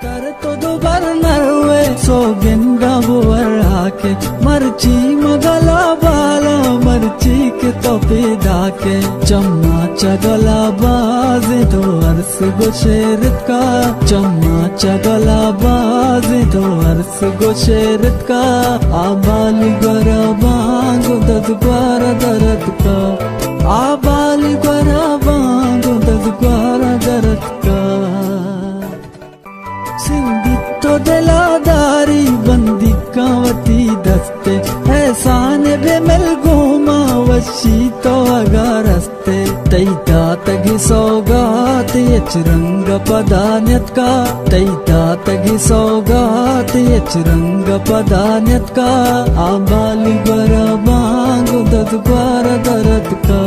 कर तो दुबर नरवे सो गिंदा बुवर आके मर्ची मगला बाला मर्ची के तो पैदा के चम्मा चगला बाज तो अर्स गुशेरत का चम्मा चगला बाज तो अर्स गुशेरत का आबाली गरा बांग दद ग्वारा दरद का आबाली गरा बांग दद ग्वारा दरद का सिंधी तो दिलादारी बंदी कावती दस्ते एहसान बेमिल घूमा वशी तो अगा रस्ते तैता तगी सौगात यच रंग पदान्यत का तैता तगी सौगात यच रंग पदान्यत का आबाली बरा बांग दद ग्वारा दरद का